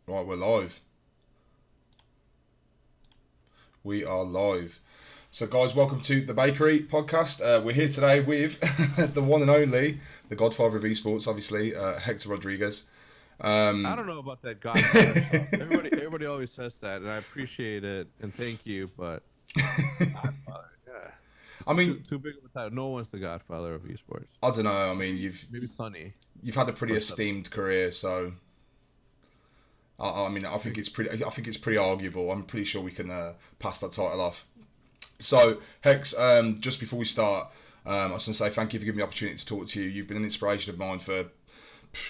Right, we're live. We are live. So, guys, welcome to the Bakery podcast. We're here today with the one and only, the godfather of esports, obviously, Hector Rodriguez. I don't know about that Godfather stuff. Everybody always says that, and I appreciate it and thank you, but Godfather, yeah, it's I too mean, too big of a title. No one's the Godfather of esports. I don't know. I mean, Maybe Sunny you've had a pretty or Seven. esteemed career, so I mean, Thank you. I think it's pretty arguable. I'm pretty sure we can pass that title off. So, Hex, just before we start, I was going to say thank you for giving me the opportunity to talk to you. You've been an inspiration of mine for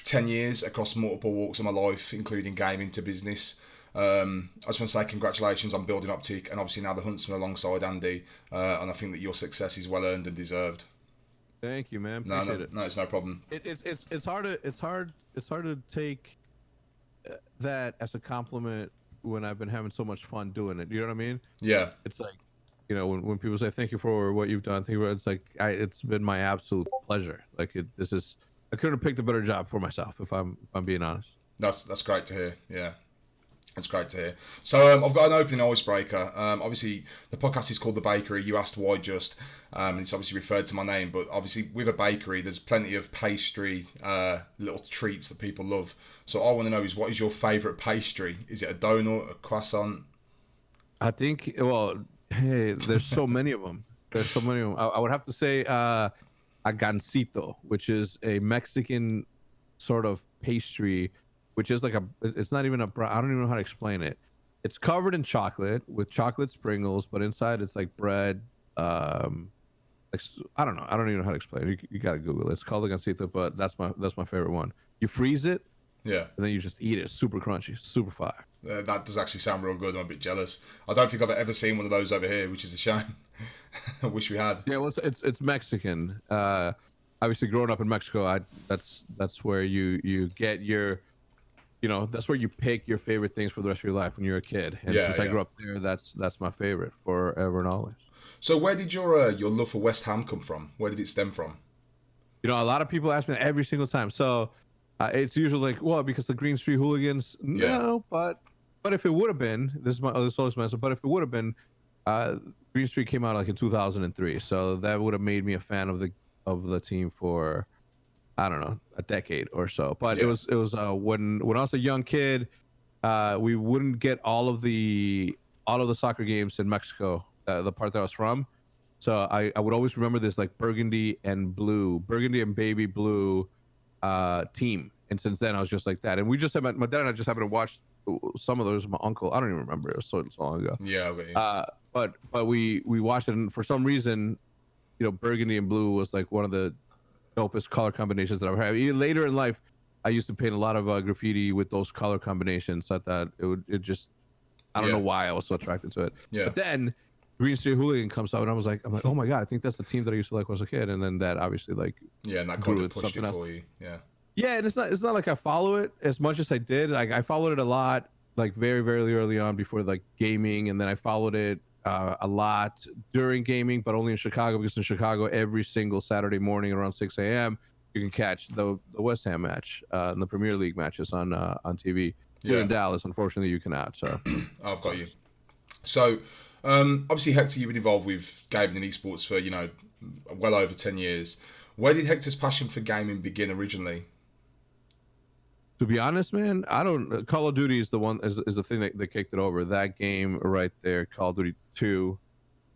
10 years across multiple walks of my life, including gaming to business. I just want to say congratulations on building Optic and obviously now the Huntsman alongside Andy. And I think that your success is well earned and deserved. Thank you, man. No, Appreciate no, it. no, it's no problem. It's hard to take that as a compliment when I've been having so much fun doing it. You know what I mean? Yeah, It's like, when people say thank you for what you've done, it's like it's been my absolute pleasure. Like I couldn't have picked a better job for myself if I'm being honest. that's great to hear. Yeah. That's great to hear. So I've got an opening icebreaker. Obviously, the podcast is called The Bakery. You asked why just. It's obviously referred to my name, but obviously with a bakery, there's plenty of pastry, little treats that people love. So I want to know is what is your favourite pastry? Is it a donut, a croissant? I think, well, hey, there's so many of them. There's so many of them. I would have to say a gansito, which is a Mexican sort of pastry, which is like it's not even I don't even know how to explain it. It's covered in chocolate with chocolate sprinkles, but inside it's like bread. I don't know. I don't even know how to explain it. You gotta Google it. It's called a gansito, but that's my favorite one. You freeze it Yeah, and then you just eat it. It's super crunchy, super fire. that does actually sound real good. I'm a bit jealous. I don't think I've ever seen one of those over here, which is a shame. I wish we had. Yeah, well, it's Mexican. Obviously, growing up in Mexico, that's where you get your, that's where you pick your favorite things for the rest of your life when you're a kid. And Yeah, since I yeah. grew up there, that's my favorite forever and always. So where did your love for West Ham come from? Where did it stem from? A lot of people ask me that every single time. So it's usually like, well, because the Green Street Hooligans. Yeah, No, but if it would have been, this is always my answer. But if it would have been, uh, Green Street came out like in 2003, so that would have made me a fan of the team for, I don't know, a decade or so. But it yeah, was it was when I was a young kid, we wouldn't get all of the soccer games in Mexico, the part that I was from. So I would always remember this like burgundy and baby blue team. And since then I was just like that. And we just my dad and I just happened to watch some of those with my uncle. I don't even remember. It was so long ago. yeah. I got you. But we watched it, and for some reason, burgundy and blue was like one of the dopest color combinations that I've had. Even later in life, I used to paint a lot of graffiti with those color combinations. I thought it just, I don't know Yeah, why I was so attracted to it. yeah, But then Green State Hooligan comes out, and I'm like, oh my god, I think that's the team that I used to like when I was a kid. And then that obviously like yeah. And that kind grew of into pushed something it else. for you. Yeah, Yeah, and it's not like I follow it as much as I did. Like I followed it a lot, like very very early on before like gaming, and then I followed it a lot during gaming, but only in Chicago, because in Chicago every single Saturday morning around 6 a.m. you can catch the West Ham match and the Premier League matches on TV. Here yeah. in Dallas, unfortunately, you cannot. So I've got you. sucks. So, obviously, Hector, you've been involved with gaming and esports for well over 10 years. Where did Hector's passion for gaming begin originally? To be honest, man, I don't. Call of Duty is the thing that kicked it over. That game right there, Call of Duty 2.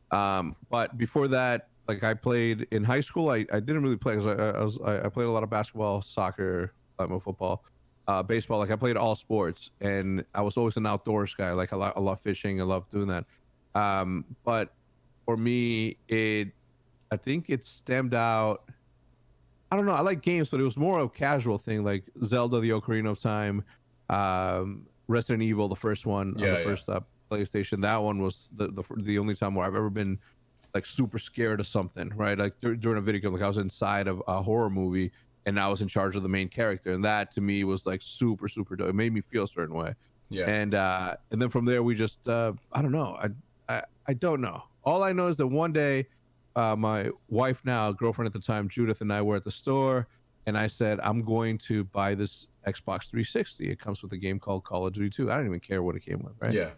But before that, like I played in high school. I didn't really play because I played a lot of basketball, soccer, football, baseball. Like I played all sports, and I was always an outdoors guy. Like I love fishing. I love doing that. But for me, I think it stemmed out. I don't know. I like games, but it was more of a casual thing, like Zelda: The Ocarina of Time, Resident Evil, the first one on the Yeah, yeah, first PlayStation. That one was the only time where I've ever been like super scared of something, right? Like during a video game, like I was inside of a horror movie and I was in charge of the main character, and that to me was like super super dope. It made me feel a certain way, yeah, and then from there we just I don't know. I don't know. All I know is that one day, my wife now, girlfriend at the time, Judith, and I were at the store. and I said, I'm going to buy this Xbox 360. It comes with a game called Call of Duty 2. I don't even care what it came with, right? Yeah.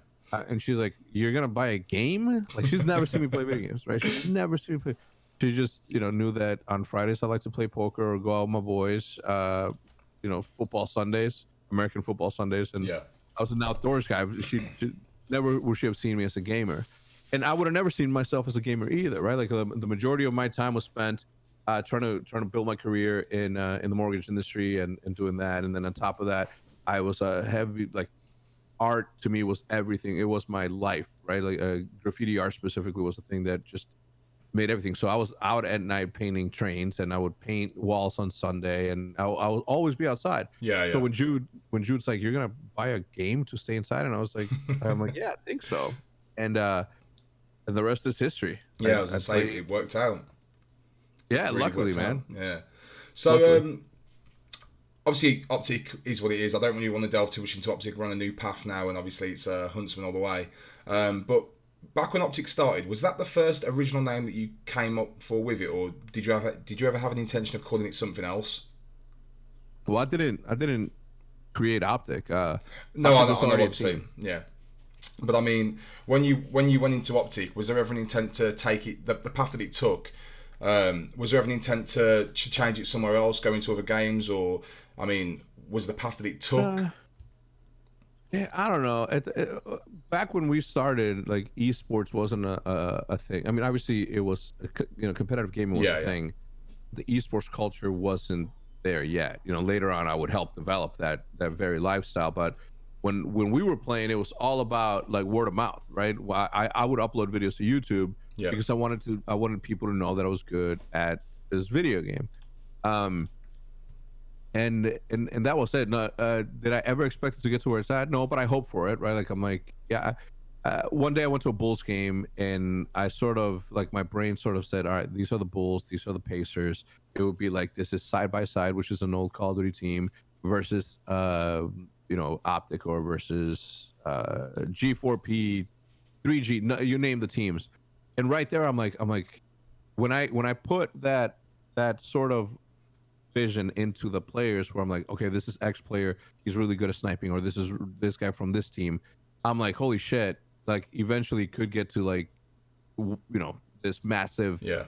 And she's like, "You're gonna buy a game?" Like, she's never seen me play video games, right? She's never seen me play. She just, knew that on Fridays I like to play poker or go out with my boys. Football Sundays, American football Sundays, and Yeah. I was an outdoors guy. She never would she have seen me as a gamer, and I would have never seen myself as a gamer either, right? Like the majority of my time was spent trying to build my career in the mortgage industry and doing that, and then on top of that, I was a heavy like art to me was everything. It was my life, right? Like graffiti art specifically was the thing that just made everything. So I was out at night painting trains, and I would paint walls on Sunday, and I would always be outside. Yeah. So Yeah. when Jude's like, "You're gonna buy a game to stay inside," and I'm like, "Yeah, I think so," and the rest is history. Yeah. I was gonna say it worked out. Yeah, It really luckily, worked out. man. Yeah. So Luckily. obviously Optic is what it is. I don't really want to delve too much into Optic. We're on a new path now, and obviously it's Huntsman all the way. But back when Optic started, was that the first original name that you came up for with it, or did you ever have an intention of calling it something else? Well, I didn't create Optic. No, Optic was I know already a obviously, team. yeah. But I mean, when you went into Optic, was there ever an intent to take it the path that it took? Was there ever an intent to change it somewhere else, go into other games, or I mean, was the path that it took? Yeah, I don't know. Back when we started, like esports wasn't a thing. I mean, obviously it was, competitive gaming was a Yeah, yeah, thing. The esports culture wasn't there yet. Later on, I would help develop that very lifestyle. But when we were playing, it was all about like word of mouth, right? I would upload videos to YouTube yeah. because I wanted people to know that I was good at this video game. Um, and that was it. No, did I ever expect it to get to where it's at? No, but I hope for it, right? Like I'm like, yeah. One day I went to a Bulls game, and I sort of like my brain sort of said, all right, these are the Bulls, these are the Pacers. It would be like this is side by side, which is an old Call of Duty team versus Optic or versus G4P, 3G. No, you name the teams, and right there I'm like, when I put that sort of vision into the players where I'm like, okay, this is X player, he's really good at sniping, or this is this guy from this team. I'm like, holy shit! Like, eventually could get to like, this massive Yeah.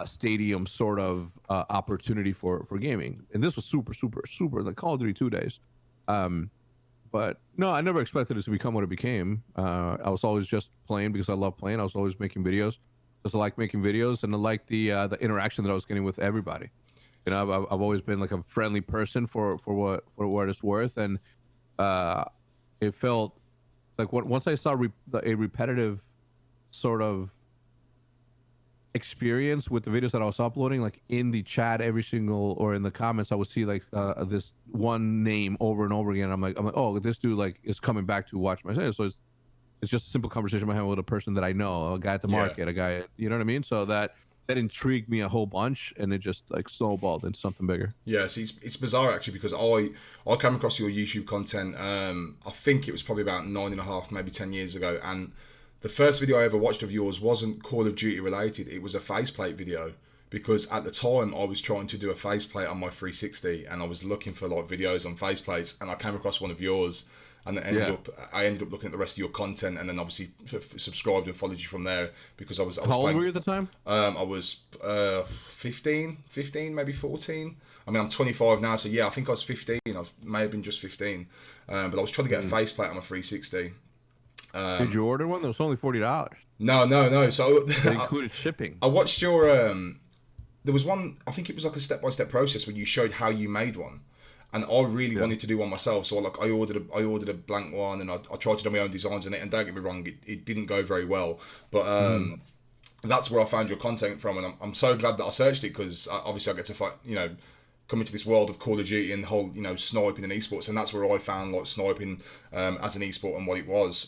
stadium sort of opportunity for gaming. And this was super, super, super like Call of Duty 2 days. Um, but no, I never expected it to become what it became. I was always just playing because I love playing. I was always making videos because I like making videos, and I like the interaction that I was getting with everybody. I've always been like a friendly person for what it's worth, and uh, it felt like once I saw a repetitive sort of experience with the videos that I was uploading, like in the chat every single or in the comments, I would see like this one name over and over again. I'm like, oh, this dude like is coming back to watch my video. So it's just a simple conversation I'm having with a person that I know, a guy at the Yeah. market, a guy, you know what I mean? So that intrigued me a whole bunch, and it just like snowballed into something bigger. Yeah, see, it's bizarre actually because I came across your YouTube content. I think it was probably about 9.5, maybe 10 years ago, and the first video I ever watched of yours wasn't Call of Duty related. It was a faceplate video because at the time I was trying to do a faceplate on my 360, and I was looking for like videos on faceplates, and I came across one of yours, and then I ended up looking at the rest of your content, and then obviously subscribed and followed you from there because I was How old playing. were you at the time? I was 15, maybe 14. I mean, I'm 25 now, so yeah, I think I was 15. I may have been just 15. But I was trying to get a faceplate on my 360. Did you order one? That was only $40. No, no, no. So It included shipping. I watched your. There was one. I think it was like a step-by-step process where you showed how you made one, and I really wanted to do one myself. So I ordered a blank one, and I tried to do my own designs on it. And don't get me wrong, it didn't go very well, but that's where I found your content from, and I'm so glad that I searched it because obviously I get to come into this world of Call of Duty and the whole sniping and esports, and that's where I found like sniping as an esport and what it was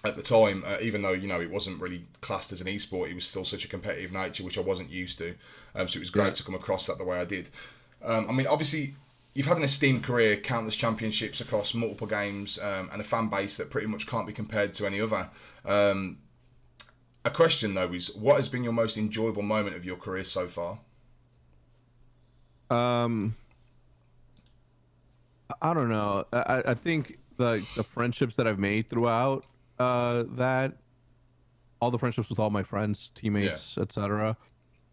at the time. Even though it wasn't really classed as an esport, it was still such a competitive nature which I wasn't used to. So it was great to come across that the way I did. I mean, obviously. You've had an esteemed career, countless championships across multiple games, and a fan base that pretty much can't be compared to any other. A question though is, what has been your most enjoyable moment of your career so far? I don't know. I think the friendships that I've made throughout that all the friendships with all my friends, Yeah, teammates, etc.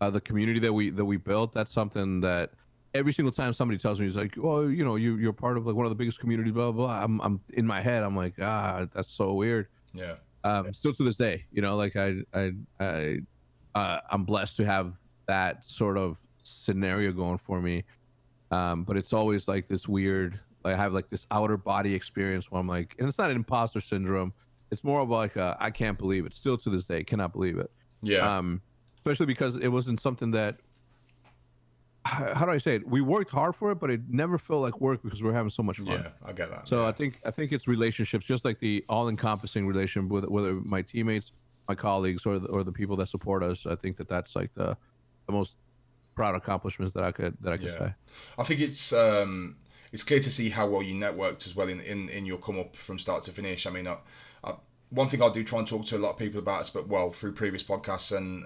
The community that we built. That's something that every single time somebody tells me, he's like, "Oh, you know, you're part of like one of the biggest communities." Blah blah. Blah. I'm in my head. I'm like, that's so weird. yeah, Still to this day, you know, like I'm blessed to have that sort of scenario going for me. But it's always like this weird, like I have like this outer body experience where I'm like, and it's not an imposter syndrome. It's more of like I can't believe it. Still to this day, cannot believe it. yeah, Um, Especially because it wasn't something that, how do I say it? We worked hard for it, but it never felt like work because we were having so much fun. yeah. I get that. So Yeah, I think it's relationships, just like the all-encompassing relation with whether my teammates, my colleagues, or the people that support us. I think that that's like the most proud accomplishments that I could yeah. say. I think it's clear to see how well you networked as well in your come up from start to finish. I mean, I, one thing I do try and talk to a lot of people about, but well, through previous podcasts and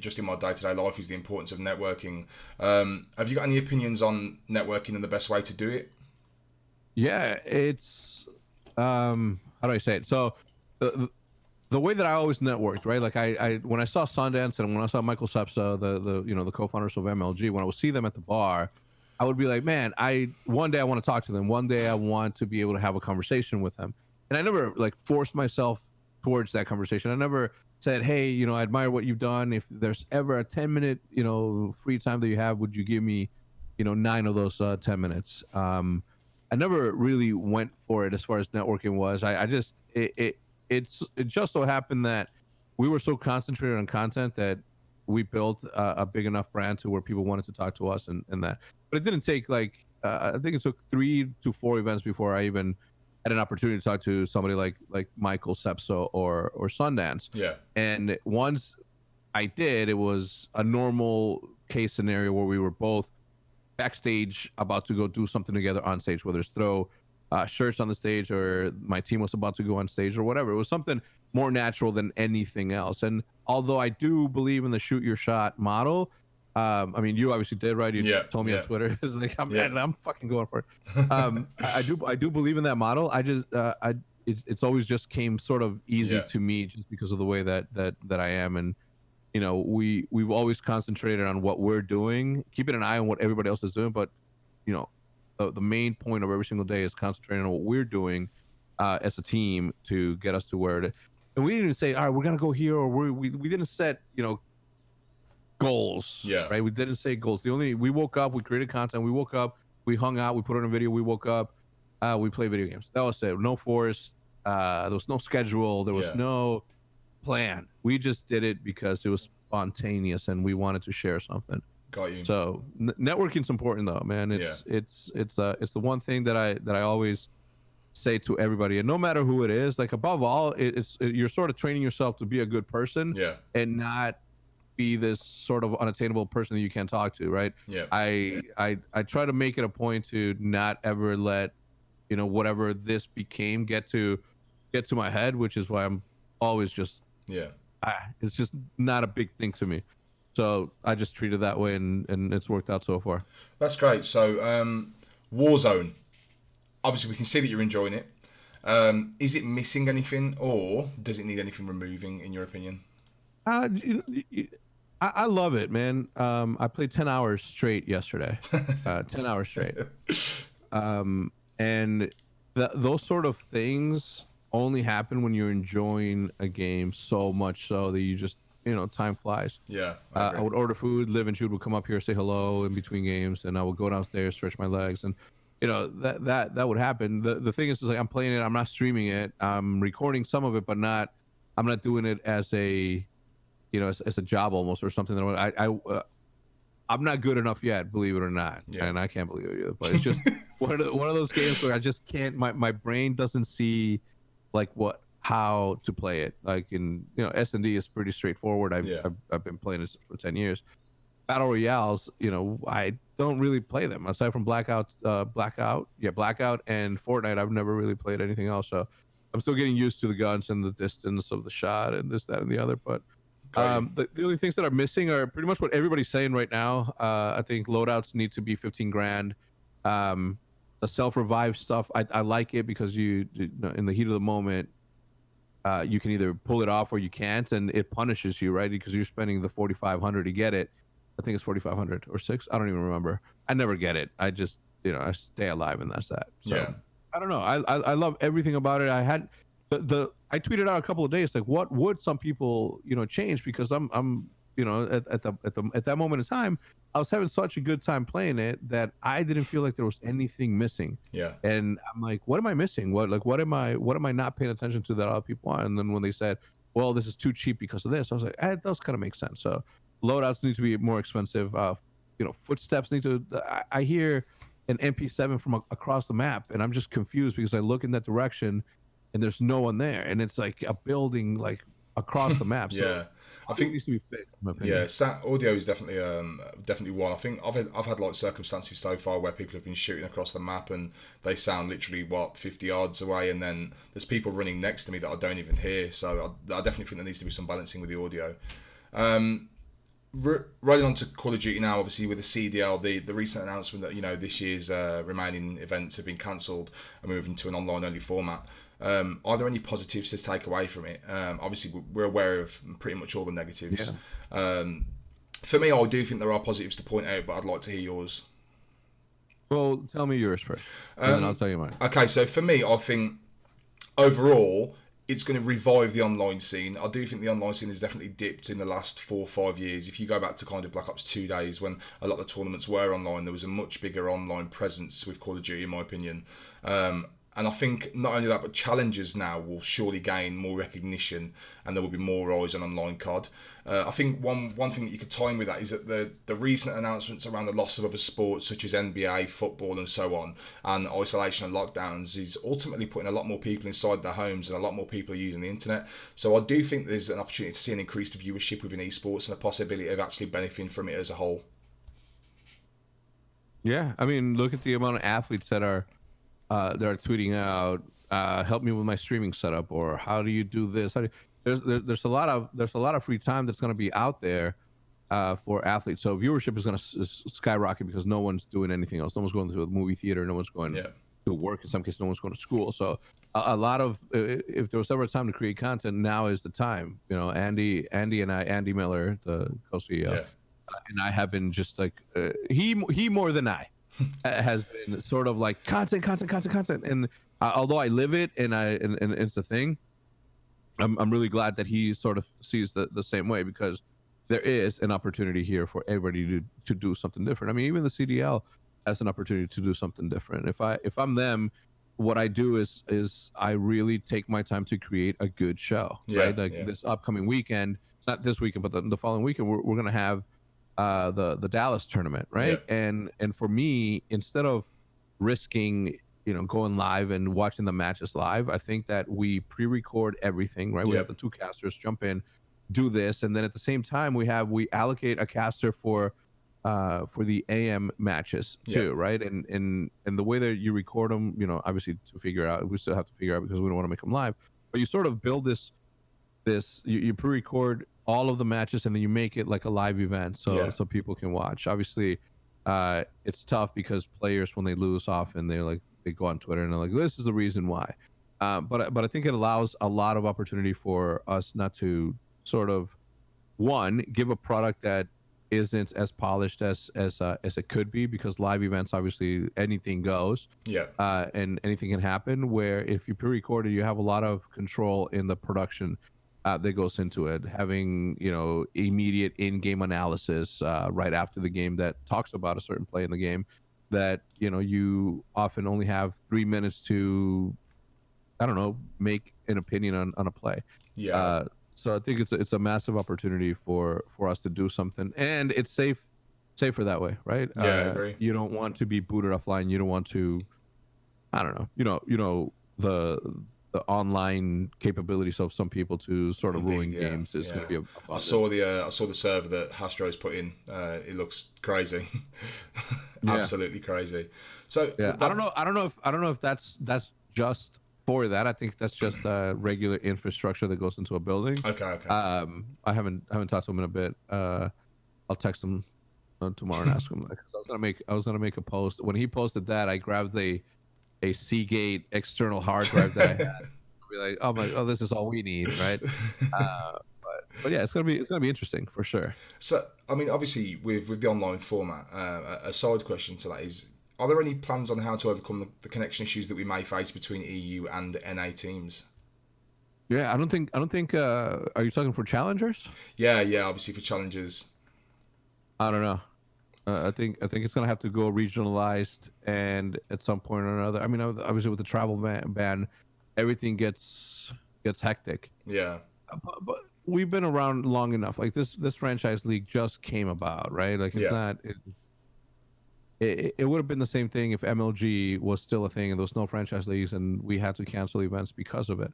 just in my day to day life, is the importance of networking. Have you got any opinions on networking and the best way to do it? Yeah, it's how do I say it? So the the way that I always networked, right? Like I when I saw Sundance and when I saw Michael Sepsa, the you know the co-founders of MLG, when I would see them at the bar, I would be like, man, I one day I want to talk to them. One day I want to be able to have a conversation with them. And I never like forced myself towards that conversation. I never said, hey, you know, I admire what you've done. If there's ever a 10-minute, you know, free time that you have, would you give me, you know, 9 of those 10 minutes? I never really went for it as far as networking was. I just it just so happened that we were so concentrated on content that we built a big enough brand to where people wanted to talk to us and that. But it didn't take like I think it took 3 to 4 events before I even had an opportunity to talk to somebody like Michael Sepso or Sundance. Yeah, And once I did, it was a normal case scenario where we were both backstage about to go do something together on stage, whether it's throw shirts on the stage or my team was about to go on stage or whatever. It was something more natural than anything else. And although I do believe in the shoot your shot model, I mean, you obviously did, right? You yeah, told me on yeah, Twitter, it's like yeah, I'm fucking going for it. I do believe in that model. I just it's always just came sort of easy yeah, to me just because of the way that I am. And you know we've always concentrated on what we're doing, keeping an eye on what everybody else is doing, but you know the main point of every single day is concentrating on what we're doing as a team to get us to where it, and we didn't even say all right we're gonna go here or we didn't set you know goals, yeah. right? We didn't say goals. The only we woke up, we created content, we woke up, we hung out, we put on a video, we woke up, we played video games. That was it. No force, there was no schedule, there was Yeah. no plan. We just did it because it was spontaneous and we wanted to share something. Got you. So networking's important though, man. Yeah. It's the one thing that I always say to everybody, and no matter who it is, like above all, you're sort of training yourself to be a good person Yeah. and not be this sort of unattainable person that you can't talk to, right? Yeah. I try to make it a point to not ever let you know whatever this became get to my head, which is why I'm always just Yeah. it's just not a big thing to me. So I just treat it that way, and it's worked out so far. That's great. So, Warzone. Obviously, we can see that you're enjoying it. Is it missing anything, or does it need anything removing, in your opinion? I love it, man. I played 10 hours straight yesterday. 10 hours straight. And those sort of things only happen when you're enjoying a game so much so that you just you know time flies. Yeah, I I agree. would order food. Liv and Jude would come up here, say hello in between games, and I would go downstairs, stretch my legs, and you know that would happen. The thing is like I'm playing it. I'm not streaming it. I'm recording some of it, but not. I'm not doing it as a you know as a job almost or something. That I'm not good enough yet, believe it or not, Yeah. and I can't believe it either. But it's just one of those games where I just can't. My brain doesn't see like what how to play it. Like in you know S&D is pretty straightforward. Yeah. I've been playing this for 10 years. Battle royales, you know, I don't really play them aside from Blackout and Fortnite. I've never really played anything else. So I'm still getting used to the guns and the distance of the shot and this, that, and the other. But Got you. the only things that are missing are pretty much what everybody's saying right now. I think loadouts need to be 15 grand. Um, the self-revive stuff, I like it because you know, in the heat of the moment, you can either pull it off or you can't, and it punishes you, right? Because you're spending the 4,500 to get it. I think it's 4,500 or six. I don't even remember. I never get it. I just, you know, I stay alive, and that's that. So Yeah. I don't know. I love everything about it. I had I tweeted out a couple of days like, what would some people, you know, change? Because I'm you know, at that moment in time, I was having such a good time playing it that I didn't feel like there was anything missing. Yeah. And I'm like, what am I missing? What am I not paying attention to that other people are? And then when they said, well, this is too cheap because of this, I was like, it does kind of make sense. So loadouts need to be more expensive. You know, footsteps need to. I hear an MP7 from across the map, and I'm just confused because I look in that direction, and there's no one there, and it's like a building like across the map. So Yeah. I audio think needs to be fixed, in my yeah, opinion. audio is definitely one. I think I've had like circumstances so far where people have been shooting across the map and they sound literally 50 yards away, and then there's people running next to me that I don't even hear. So I definitely think there needs to be some balancing with the audio. Um, Rolling on to Call of Duty now, obviously with the CDL, the recent announcement that, you know, this year's remaining events have been cancelled and moving to an online only format. Are there any positives to take away from it? Obviously, we're aware of pretty much all the negatives. Yeah. Um, for me, I do think there are positives to point out, but I'd like to hear yours. Well, tell me yours first, and then I'll Um, tell you mine. okay, so for me, I think overall, it's going to revive the online scene. I do think the online scene has definitely dipped in the last 4 or 5 years. If you go back to kind of Black Ops 2 days when a lot of the tournaments were online, there was a much bigger online presence with Call of Duty, in my opinion. And I think not only that, but challengers now will surely gain more recognition, and there will be more eyes on online COD. I think one thing that you could time with that is that the recent announcements around the loss of other sports such as NBA, football, and so on, and isolation and lockdowns is ultimately putting a lot more people inside their homes, and a lot more people are using the internet. So I do think there's an opportunity to see an increased viewership within esports and a possibility of actually benefiting from it as a whole. Yeah, I mean, look at the amount of athletes that are tweeting out, help me with my streaming setup, or how do you do this? There's a lot of free time that's going to be out there for athletes. So viewership is going to skyrocket because no one's doing anything else. No one's going to a movie theater. No one's going Yeah, to work. In some cases, no one's going to school. So a lot of if there was ever a time to create content, now is the time. You know, Andy Miller, the co-CEO, yeah, and I have been just like he more than I has been sort of like content, and although I live it and it's a thing, I'm really glad that he sort of sees the same way, because there is an opportunity here for everybody to do something different. I mean, even the CDL has an opportunity to do something different. If I'm them, what I do is I really take my time to create a good show, yeah, right? Like yeah, this upcoming weekend, not this weekend, but the following weekend, we're gonna have the Dallas tournament, yeah, right? And for me, instead of risking, you know, going live and watching the matches live, I think that we pre-record everything, right? We yeah, have the two casters jump in, do this, and then at the same time we allocate a caster for the AM matches yeah, too, right? And the way that you record them, you know, obviously to figure out, we still have to figure out because we don't want to make them live, but you sort of build you pre-record all of the matches, and then you make it like a live event yeah, so people can watch. Obviously it's tough because players, when they lose, often they go on Twitter and they're like, this is the reason why. But I think it allows a lot of opportunity for us not to sort of, one, give a product that isn't as polished as it could be, because live events, obviously anything goes, yeah, and anything can happen. Where if you pre-record it, you have a lot of control in the production that goes into it. Having, you know, immediate in-game analysis right after the game that talks about a certain play in the game, that, you know, you often only have 3 minutes to, I don't know, make an opinion on a play. yeah, Uh, so I think it's a massive opportunity for us to do something, and it's safer that way, right? yeah. I agree. You don't want to be booted offline. You don't want to, I don't know, the the online capabilities of some people to sort of Indeed, ruin yeah, games is going yeah. to be I abundant. saw I saw the server that Hastro's put in. It looks crazy, Yeah, absolutely crazy. So yeah. I don't that know. I don't know if that's just for that. I think that's just regular infrastructure that goes into a building. okay, okay, I haven't talked to him in a bit. I'll text him tomorrow and ask him that, 'cause I was gonna make a post. When he posted that, I grabbed a Seagate external hard drive that I had. I'll be like, oh, this is all we need, right? But yeah, it's gonna be interesting for sure. So, I mean, obviously, with the online format, a side question to that is: are there any plans on how to overcome the connection issues that we may face between EU and NA teams? Yeah, I don't think. Are you talking for challengers? Yeah, yeah. Obviously, for challengers. I don't know. I think it's gonna have to go regionalized, and at some point or another. I mean, obviously with the travel ban, everything gets hectic. Yeah, But we've been around long enough. Like this franchise league just came about, right? Like it's yeah, not. It would have been the same thing if MLG was still a thing and there was no franchise leagues and we had to cancel events because of it.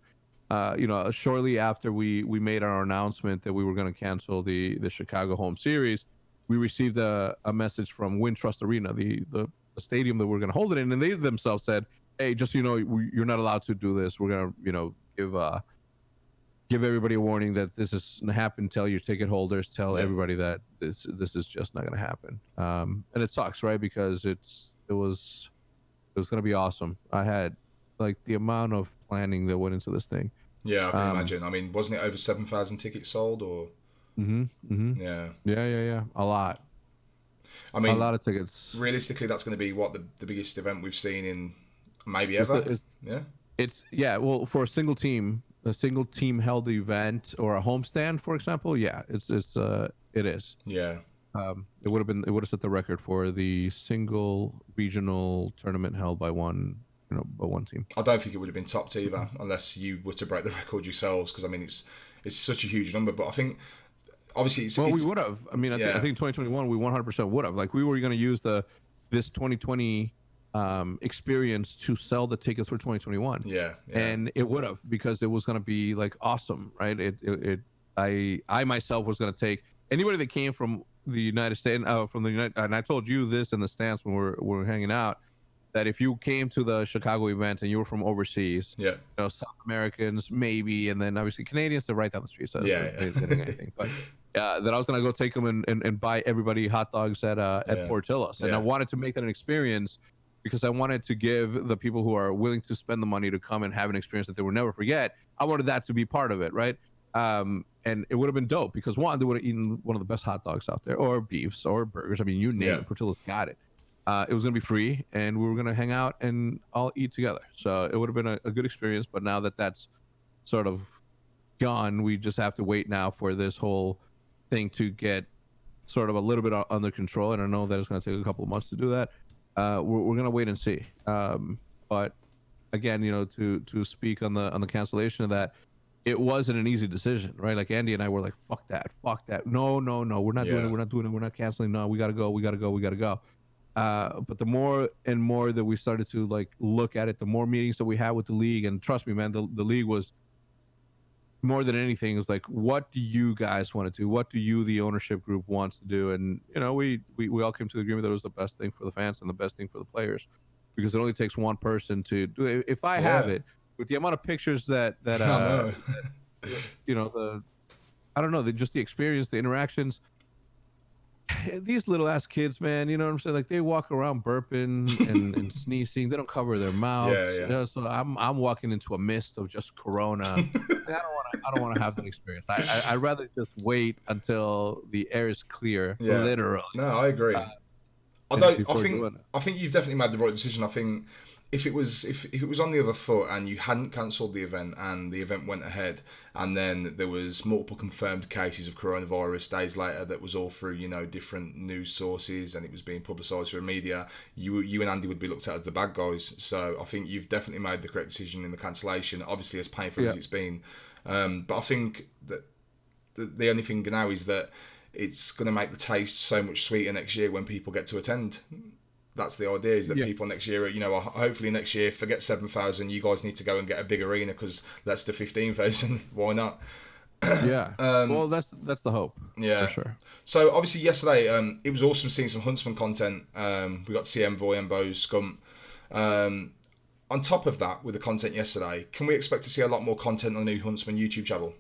Shortly after we made our announcement that we were going to cancel the Chicago home series, we received a message from Wintrust Arena, the stadium that we're going to hold it in, and they themselves said, "Hey, just so you know, you're not allowed to do this. We're going to, give everybody a warning that this is going to happen. Tell your ticket holders, tell yeah, everybody that this is just not going to happen." And it sucks, right? Because it was going to be awesome. I had like the amount of planning that went into this thing. yeah. I can Um, imagine. I mean, wasn't it over 7,000 tickets sold? Or mhm, mhm. yeah. Yeah. I A mean, lot of tickets. realistically, that's going to be what the biggest event we've seen in maybe It's the ever. Yeah, it's yeah. Well, for a single team held event or a homestand, for example, yeah, it is. yeah. It would have set the record for the single regional tournament held by by one team. I don't think it would have been topped either, unless you were to break the record yourselves. Because I mean, it's such a huge number. But I think obviously Well, we it's would have. I mean, I yeah, think 2021 we 100% would have. Like we were going to use this 2020 experience to sell the tickets for 2021, yeah, yeah, and it would have because it was going to be like awesome, right? I myself was going to take anybody that came from the United States, from the United, and I told you this in the stands when we were hanging out, that if you came to the Chicago event and you were from overseas, yeah, South Americans maybe, and then obviously Canadians, they're right down the street, so yeah, they didn't get anything. But that I was gonna go take them and buy everybody hot dogs at yeah, Portillo's, and I yeah, wanted to make that an experience because I wanted to give the people who are willing to spend the money to come and have an experience that they will never forget. I wanted that to be part of it, right? And it would have been dope because one, they would have eaten one of the best hot dogs out there, or beefs, or burgers. I mean, you name yeah, it, Portillo's got it. It was gonna be free, and we were gonna hang out and all eat together. So it would have been a good experience. But now that that's sort of gone, we just have to wait now for this whole thing to get sort of a little bit under control. And I know that it's going to take a couple of months to do that. We're going to wait and see. But again, to speak on the cancellation of that, it wasn't an easy decision, right? Like Andy and I were like, fuck that. No, we're not doing it. yeah, We're not doing it. We're not canceling. No, we got to go. We got to go. We got to go. But the more and more that we started to like look at it, the more meetings that we had with the league, and trust me, man, the league was more than anything is like, what do you guys want to do? What do you, the ownership group, wants to do? And we all came to the agreement that it was the best thing for the fans and the best thing for the players, because it only takes one person to do it. If I have yeah. it, with the amount of pictures that I know. the I don't know, just the experience, the interactions. These little ass kids, man, you know what I'm saying? Like they walk around burping and sneezing. They don't cover their Yeah, mouths. yeah. So I'm walking into a mist of just corona. Like, I don't want to have that experience. I'd rather just wait until the air is clear, Yeah. literally, No, I agree. and Although before doing it. I think you've definitely made the right decision. I think if it was on the other foot and you hadn't cancelled the event and the event went ahead and then there was multiple confirmed cases of coronavirus days later that was all through different news sources and it was being publicised through the media, you and Andy would be looked at as the bad guys. So I think you've definitely made the correct decision in the cancellation. Obviously, as painful as Yeah, it's been, but I think that the only thing now is that it's going to make the taste so much sweeter next year when people get to attend. That's the idea, is that yeah, people next year, hopefully next year, forget 7,000, you guys need to go and get a big arena because that's the 15,000. Why not? yeah. um, Well, that's the hope for yeah. sure. So obviously yesterday, it was awesome seeing some Huntsman content. We got to see Envoy, Embo, Scump. On top of that, with the content yesterday, can we expect to see a lot more content on the new Huntsman YouTube channel?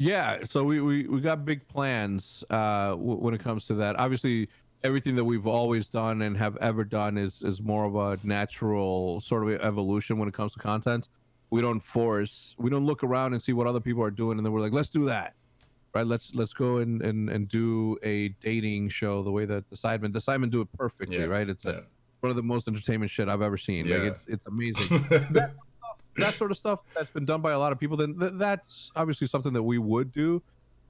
Yeah, so we got big plans when it comes to that. Obviously, everything that we've always done and have ever done is more of a natural sort of evolution when it comes to content. We don't look around and see what other people are doing, and then we're like, let's do that, right? Let's go and do a dating show the way that the Sidemen do it perfectly, Yeah, right? It's yeah, one of the most entertainment shit I've ever seen. Like yeah, it's amazing. That's that sort of stuff that's been done by a lot of people, then that's obviously something that we would do.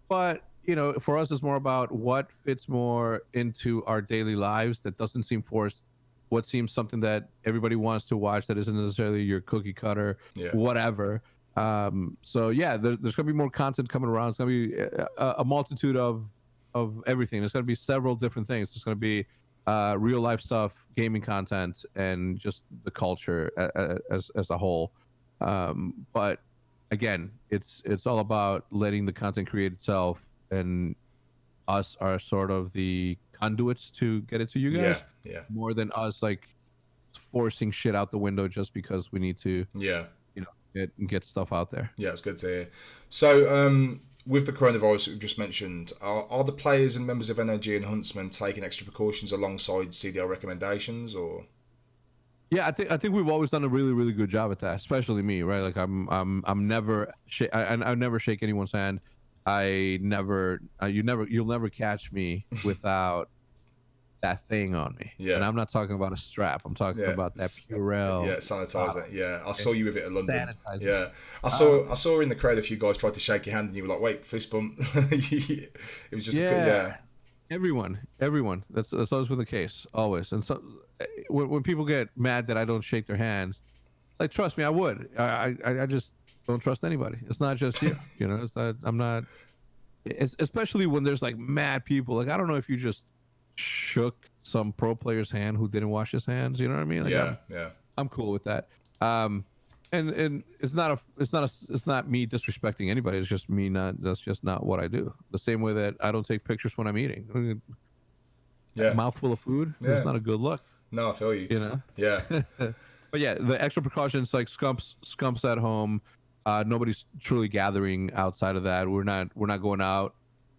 But for us, it's more about what fits more into our daily lives that doesn't seem forced. What seems something that everybody wants to watch that isn't necessarily your cookie cutter, yeah, whatever. So yeah, there's gonna be more content coming around. It's gonna be a multitude of everything. There's gonna be several different things. It's gonna be real life stuff, gaming content, and just the culture as a whole. But again, it's all about letting the content create itself, and us are sort of the conduits to get it to you yeah, guys, yeah, more than us like forcing shit out the window just because we need to, yeah. get stuff out there. Yeah, it's good to hear. So, with the coronavirus that we've just mentioned, are the players and members of NOG and Huntsman taking extra precautions alongside CDL recommendations, or? Yeah, I think we've always done a really really good job at that, especially me, right? Like I'm never I never shake anyone's hand. I never you'll never catch me without that thing on me. And Yeah, I'm not talking about a strap. I'm talking yeah, about that yeah, Purell sanitizer. bottle. Yeah, I saw Okay? you with it at London. Sanitizer. Yeah, I Um, saw in the crowd a few guys tried to shake your hand, and you were like, "Wait, fist bump." It was just yeah, yeah, everyone. That's always been the case, always. And so when people get mad that I don't shake their hands, like trust me, I would. I just don't trust anybody. It's not just you. It's not. I'm not. It's especially when there's like mad people. Like I don't know if you just shook some pro player's hand who didn't wash his hands. You know what I mean? Like yeah, yeah, I'm cool with that. Um, and it's not me disrespecting anybody. It's just me not. That's just not what I do. The same way that I don't take pictures when I'm eating. That yeah, mouthful of food. It's yeah. not a good look. No, I feel you. You know. Yeah, But yeah, the extra precautions like scumps at home. Nobody's truly gathering outside of that. We're not going out.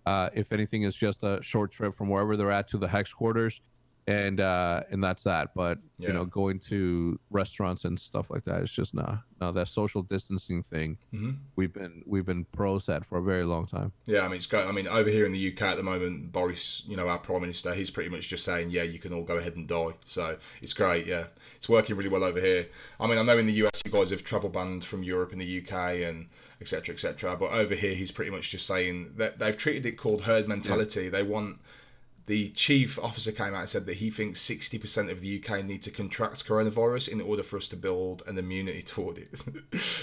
If anything, it's just a short trip from wherever they're at to the hex quarters, and that's that. But yeah. going to restaurants and stuff like that, it's just no that social distancing thing. Hmm. We've been pros at for a very long time. Yeah, I mean, it's great. I mean, over here in the UK at the moment, Boris, our Prime Minister, he's pretty much just saying, yeah, you can all go ahead and die. So it's great, yeah. It's working really well over here. I mean, I know in the US, you guys have travel banned from Europe and the UK and etc. etc. But over here, he's pretty much just saying that they've treated it called herd Yeah. mentality. They want the chief officer came out and said that he thinks 60% of the UK need to contract coronavirus in order for us to build an immunity toward it.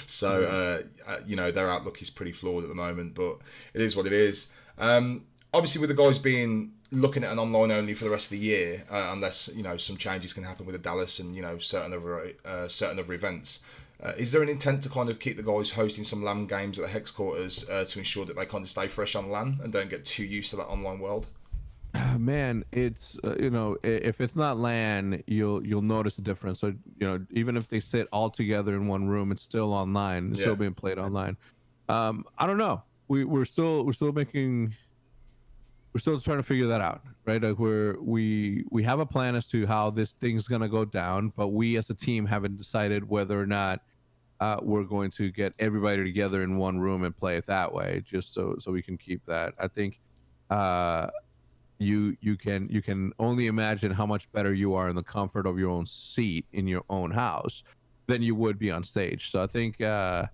So, their outlook is pretty flawed at the moment, but it is what it is. Obviously, with the guys being looking at an online only for the rest of the year, unless some changes can happen with the Dallas and certain other events. Is there an intent to kind of keep the guys hosting some LAN games at the hex quarters to ensure that they kind of stay fresh on LAN and don't get too used to that online world? Man, it's if it's not LAN, you'll notice a difference. So even if they sit all together in one room, it's still online. It's Yeah, still being played online. I don't know. We're still trying to figure that out, right? Like we have a plan as to how this thing's gonna go down, but we as a team haven't decided whether or not we're going to get everybody together in one room and play it that way, just so we can keep that. I think. Uh, you can only imagine how much better you are in the comfort of your own seat in your own house than you would be on stage. So I think a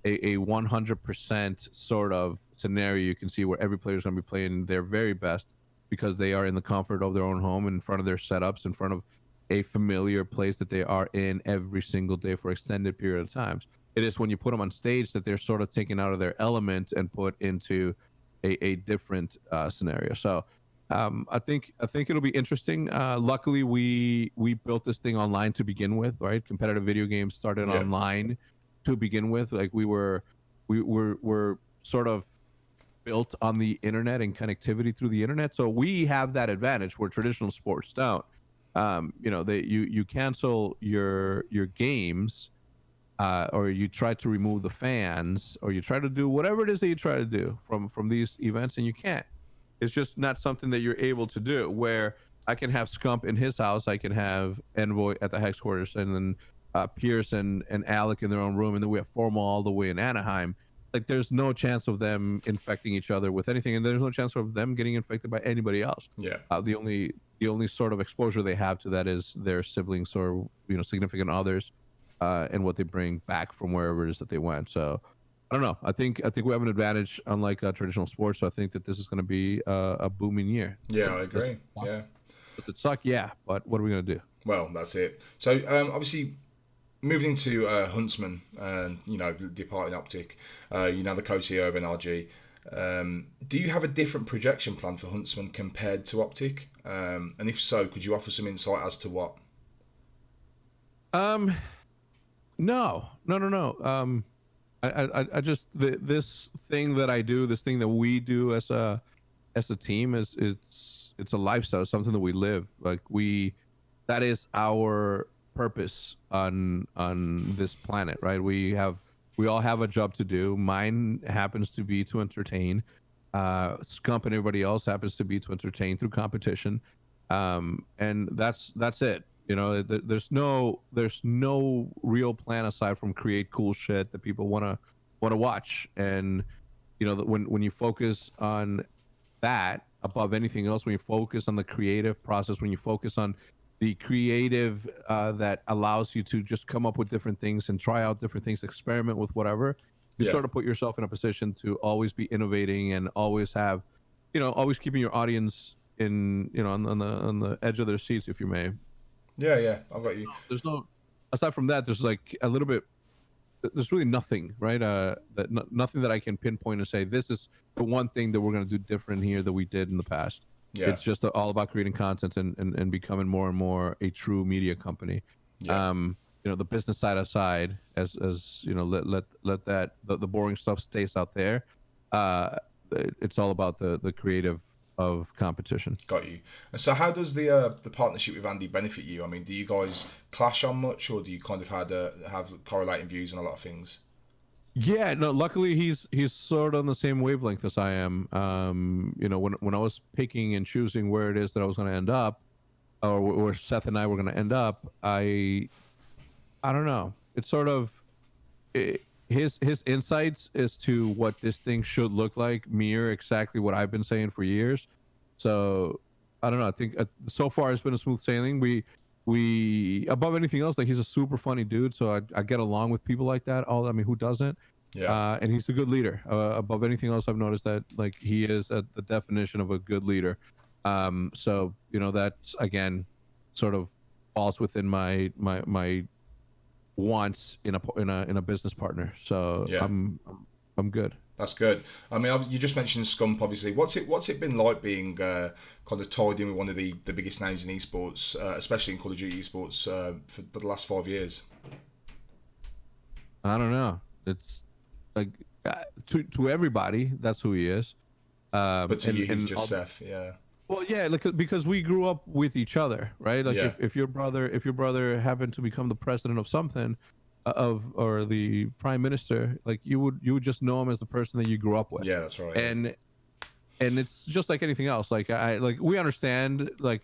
100% sort of scenario you can see where every player is going to be playing their very best because they are in the comfort of their own home, in front of their setups, in front of a familiar place that they are in every single day for extended period of times. It is when you put them on stage that they're sort of taken out of their element and put into a different scenario. So I think it'll be interesting. Luckily, we built this thing online to begin with, right? Competitive video games started yeah, online to begin with. Like we're sort of built on the internet and connectivity through the internet, so we have that advantage where traditional sports don't. They you cancel your games or you try to remove the fans, or you try to do whatever it is that you try to do from these events, and you can't. It's just not something that you're able to do. Where I can have Scump in his house, I can have Envoy at the Hex quarters, and then Pierce and Alec in their own room, and then we have Formal all the way in Anaheim. Like, there's no chance of them infecting each other with anything, and there's no chance of them getting infected by anybody else. Yeah. The only sort of exposure they have to that is their siblings or significant others, and what they bring back from wherever it is that they went. So I don't know. I think we have an advantage, unlike traditional sports. So I think that this is going to be a booming year. Yeah, I agree. Yeah. Does it suck? Yeah, but what are we going to do? Well, that's it. So obviously, moving into Huntsman and departing Optic, the co-CEO of NRG. Do you have a different projection plan for Huntsman compared to Optic? And if so, could you offer some insight as to what? No. I just this thing that I do, this thing that we do as a team is it's a lifestyle, something that we live. Like, that is our purpose on this planet, right? We all have a job to do. Mine happens to be to entertain. Scump and everybody else happens to be to entertain through competition. And that's it. There's no real plan aside from create cool shit that people want to watch. And when you focus on that above anything else, when you focus on the creative process, when you focus on the creative that allows you to just come up with different things and try out different things, experiment with whatever, you sort of put yourself in a position to always be innovating and always have, always keeping your audience in, on the edge of their seats, if you may. Yeah, I've got you. There's no, aside from that, there's like a little bit, there's really nothing, right? Nothing that I can pinpoint and say, this is the one thing that we're going to do different here that we did in the past. Yeah. It's just all about creating content and becoming more and more a true media company. Yeah. The business side aside, as let that the boring stuff stays out there. It's all about the creative of competition. Got you. And so, how does the partnership with Andy benefit you? I mean, do you guys clash on much, or do you kind of have correlating views on a lot of things? Yeah, no. Luckily, he's sort of on the same wavelength as I am. When I was picking and choosing where it is that I was going to end up, or where Seth and I were going to end up, I don't know. It's sort of his insights as to what this thing should look like mirror exactly what I've been saying for years. So I don't know. I think so far it's been a smooth sailing. We above anything else, like, he's a super funny dude, so I get along with people like that. Who doesn't? Yeah. And he's a good leader. Above anything else, I've noticed that, like, he is the definition of a good leader. So that's, again, sort of falls within my wants in a business partner. So yeah. I'm good. That's good. I mean, you just mentioned Scump, obviously. What's it been like being kind of tied in with one of the biggest names in esports, especially in Call of Duty esports, for the last 5 years? I don't know. It's like, to everybody, that's who he is. But to you, he's just Seth. Yeah. Well, yeah, because we grew up with each other, right? Like, if your brother happened to become the president of something, or the prime minister, like, you would just know him as the person that you grew up with. Yeah, that's right. And it's just like anything else. Like, we understand, like,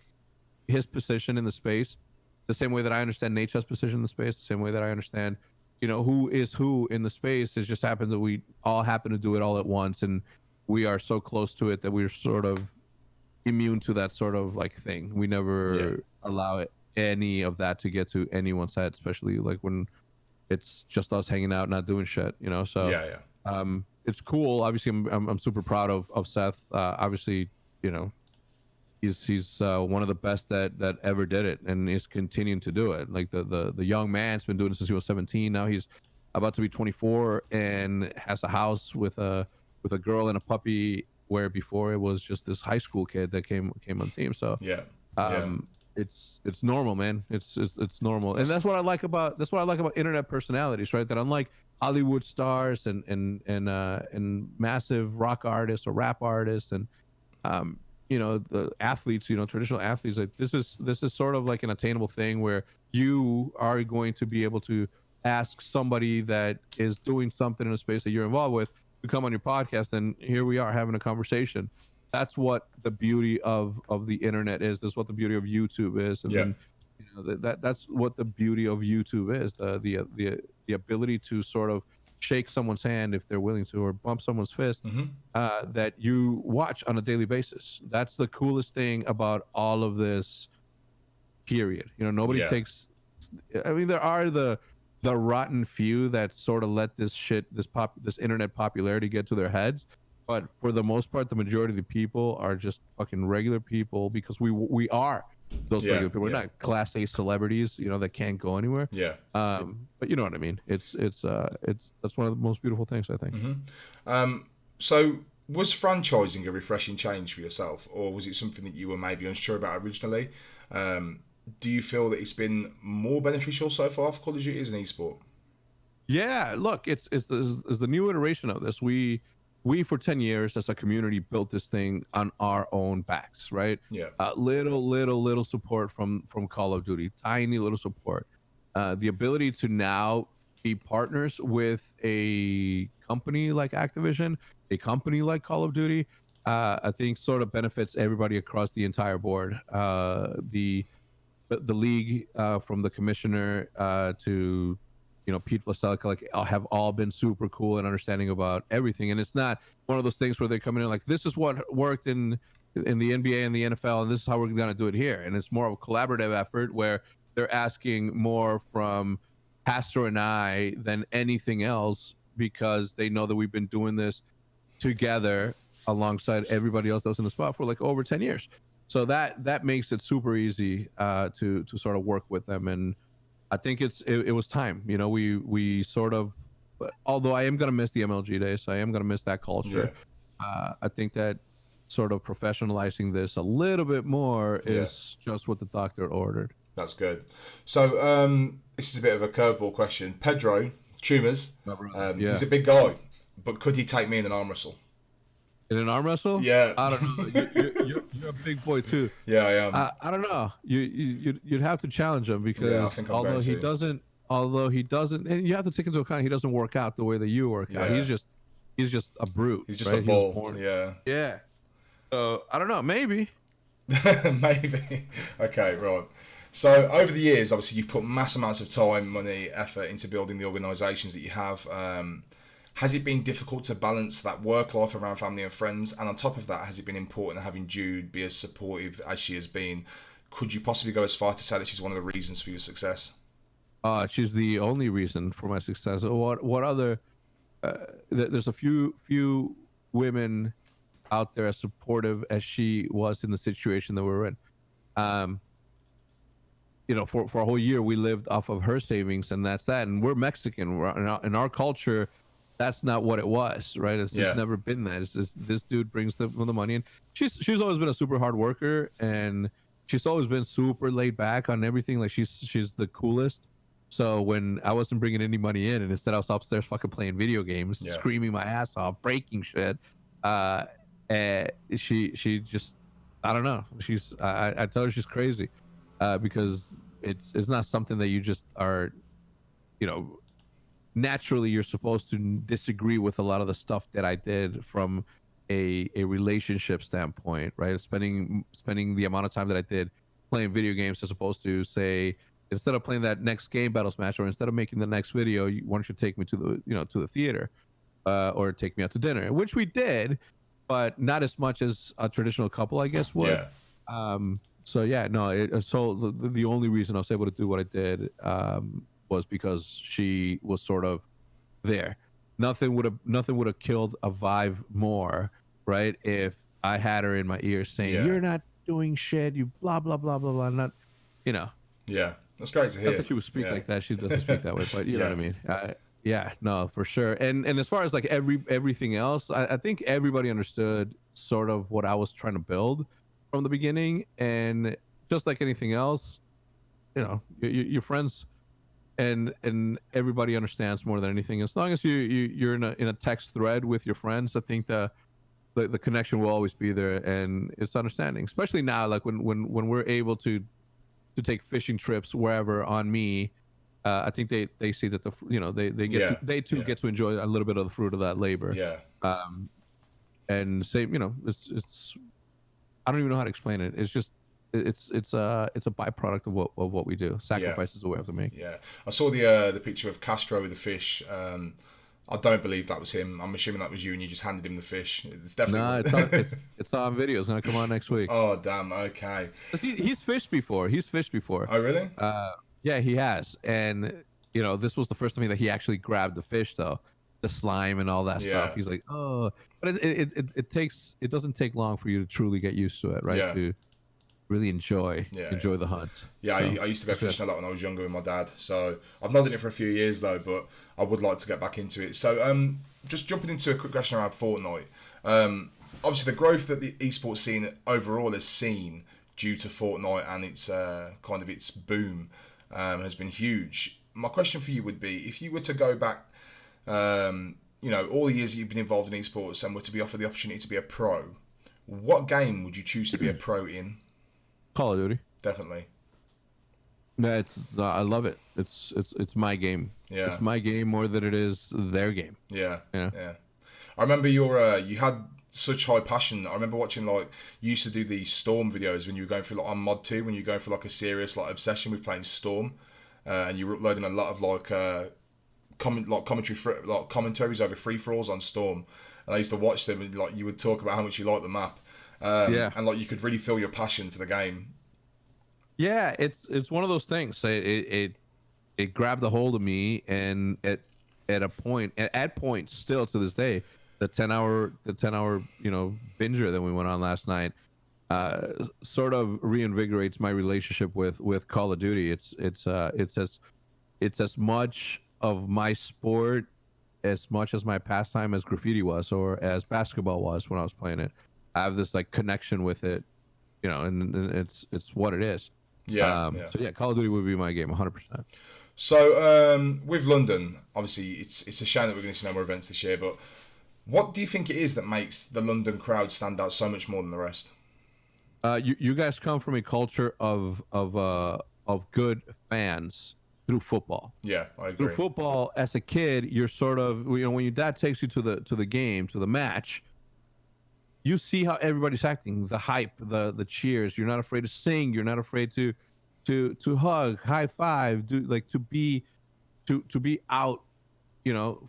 his position in the space the same way that I understand Nature's position in the space, the same way that I understand, who is who in the space. It just happens that we all happen to do it all at once, and we are so close to it that we're sort of immune to that sort of, like, thing. We never allow any of that to get to anyone's head, especially like when it's just us hanging out, not doing shit, So it's cool. Obviously, I'm super proud of Seth. Obviously, he's one of the best that ever did it, and is continuing to do it. Like, the young man's been doing it since he was 17. Now he's about to be 24 and has a house with a girl and a puppy, where before it was just this high school kid that came on team. So it's normal, man. It's normal, and that's what I like about internet personalities, right? That unlike Hollywood stars and massive rock artists or rap artists and the athletes, traditional athletes, like, this is sort of like an attainable thing where you are going to be able to ask somebody that is doing something in a space that you're involved with to come on your podcast, and here we are having a conversation. That's what the beauty of the internet is. That's what the beauty of YouTube is. And Yeah. then that's what the beauty of YouTube is, the ability to sort of shake someone's hand if they're willing to, or bump someone's fist, Hmm. that you watch on a daily basis. That's the coolest thing about all of this, period. Nobody Yeah. takes, I mean, there are the rotten few that sort of let this internet popularity get to their heads, but for the most part, the majority of the people are just fucking regular people, because we are those Yeah. regular people. We're not class A celebrities, that can't go anywhere. Yeah. But you know what I mean. It's that's one of the most beautiful things, I think. Hmm. So was franchising a refreshing change for yourself, or was it something that you were maybe unsure about originally? Um, do you feel that it's been more beneficial so far for Call of Duty as an esport? Yeah, look, it's the new iteration of this. We for 10 years as a community built this thing on our own backs, right? Yeah. Little support from Call of Duty, tiny little support. The ability to now be partners with a company like Activision, a company like Call of Duty, I think sort of benefits everybody across the entire board. The league, from the commissioner to Pete Vlaselica, like, have all been super cool and understanding about everything. And it's not one of those things where they come in like, this is what worked in the NBA and the NFL, and this is how we're gonna do it here. And it's more of a collaborative effort where they're asking more from Pastor and I than anything else, because they know that we've been doing this together alongside everybody else that was in the spot for like over 10 years. So that makes it super easy to sort of work with them. And I think it was time. We sort of, although I am gonna miss the MLG days, I am gonna miss that culture. Yeah. I think that sort of professionalizing this a little bit more Yeah. is just what the doctor ordered. That's good. So this is a bit of a curveball question. Pedro Tumors, Yeah. he's a big guy, but could he take me in an arm wrestle? In an arm wrestle? Yeah. I don't know. You're a big boy too. Yeah, I am. I don't know. You'd have to challenge him, Yeah, I because think I'm although going he to. doesn't, and you have to take into account he doesn't work out the way that you work out. Yeah. He's just a brute. He's just right? a He was ball. born. Yeah. Yeah. So I don't know. Maybe. Maybe. Okay, right. So over the years, obviously, you've put mass amounts of time, money, effort into building the organisations that you have. Has it been difficult to balance that work life around family and friends? And on top of that, has it been important having Jude be as supportive as she has been? Could you possibly go as far to say that she's one of the reasons for your success? She's the only reason for my success. What other? There's a few women out there as supportive as she was in the situation that we were in. Um, for a whole year we lived off of her savings, and that's that. And we're Mexican. In our culture, that's not what it was, right? It's Yeah. just never been that. It's just this dude brings the money, and she's always been a super hard worker, and she's always been super laid back on everything. Like she's the coolest. So when I wasn't bringing any money in, and instead I was upstairs fucking playing video games, Yeah. screaming my ass off, breaking shit, she just, I don't know. I tell her she's crazy, because it's not something that you just are, naturally you're supposed to disagree with a lot of the stuff that I did from a relationship standpoint, right? Spending the amount of time that I did playing video games, as opposed to, say, instead of playing that next game battle smash, or instead of making the next video, why don't you take me to the theater, or take me out to dinner, which we did, but not as much as a traditional couple, I guess, would. Yeah. So yeah, no. So the only reason I was able to do what I did, was because she was sort of there. Nothing would have killed a Vive more, right? If I had her in my ear saying, Yeah. "You're not doing shit. You blah blah blah blah blah." Not, Yeah. That's great to hear. Not that she would speak like that. She doesn't speak that way, but you know Yeah. what I mean. Yeah, no, for sure. And as far as like everything else, I think everybody understood sort of what I was trying to build from the beginning. And just like anything else, your friends and everybody understands more than anything. As long as you're in a text thread with your friends, I think the connection will always be there, and it's understanding. Especially now, like when we're able to take fishing trips wherever on me, I think they see that they get Yeah, to, they too yeah, get to enjoy a little bit of the fruit of that labor. yeah, Um, and say, it's I don't even know how to explain it. It's just it's a byproduct of what we do. yeah, Sacrifices that we have to make. yeah. I saw the picture of Castro with the fish. I don't believe that was him. I'm assuming that was you, and you just handed him the fish. It definitely No, wasn't. it's on video. It's gonna come out next week. Oh damn. Okay. 'Cause he's fished before. He's fished before. Oh really? Uh, yeah, he has. And this was the first time that he actually grabbed the fish, though, the slime and all that stuff. Yeah, He's like, oh, but it doesn't take long for you to truly get used to it, right? yeah, To really enjoy yeah, yeah. enjoy the hunt. Yeah, So I used to go that's good. fishing a lot when I was younger with my dad. So I've not done it for a few years though, but I would like to get back into it. So just jumping into a quick question around Fortnite. Um, Obviously the growth that the esports scene overall has seen due to Fortnite and its kind of its boom has been huge. My question for you would be, if you were to go back, all the years that you've been involved in esports and were to be offered the opportunity to be a pro, what game would you choose to be a pro in? Call of Duty. Definitely. Yeah, I love it. It's my game. Yeah. It's my game more than it is their game. Yeah, Yeah. yeah. I remember you had such high passion. I remember watching you used to do the Storm videos when you were going through on Mod 2 when you were going for a serious obsession with playing Storm, and you were uploading a lot of commentaries over free for alls on Storm, and I used to watch them and you would talk about how much you like the map, Yeah. and you could really feel your passion for the game. Yeah, it's one of those things. It grabbed a hold of me, and at a point, at points still to this day, the 10 hour binger that we went on last night sort of reinvigorates my relationship with Call of Duty. It's as much of my sport as much as my pastime as graffiti was, or as basketball was when I was playing it. I have this connection with it, and it's what it is. Yeah, yeah. So yeah, Call of Duty would be my game, 100%. So with London, obviously it's a shame that we're going to see no more events this year, but what do you think it is that makes the London crowd stand out so much more than the rest? You guys come from a culture of good fans through football. Yeah, I Through agree. football, as a kid, you're sort of when your dad takes you to the game, to the match, you see how everybody's acting, the hype, the cheers. You're not afraid to sing. You're not afraid to hug, high five, do to be out, you know,